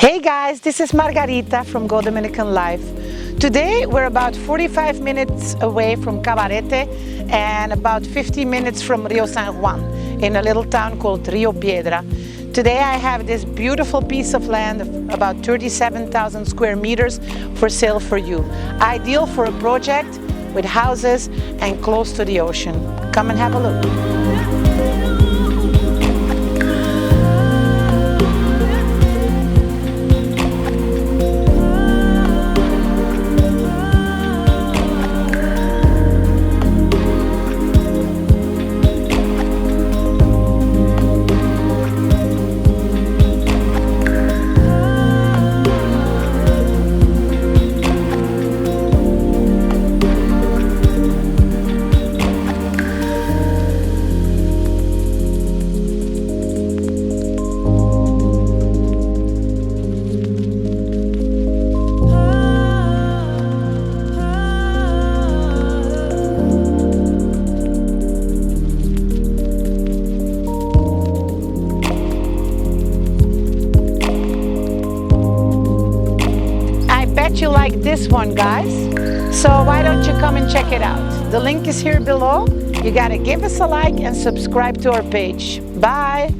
Hey guys, this is Margarita from Dominican Life. Today we're about 45 minutes away from Cabarete and about 50 minutes from Rio San Juan in a little town called Rio Piedra. Today I have this beautiful piece of land of about 37,000 square meters for sale for you. Ideal for a project with houses and close to the ocean. Come and have a look. You like this one, guys, so why don't you come and check it out? The link is here below. You gotta give us a like and subscribe to our page. Bye.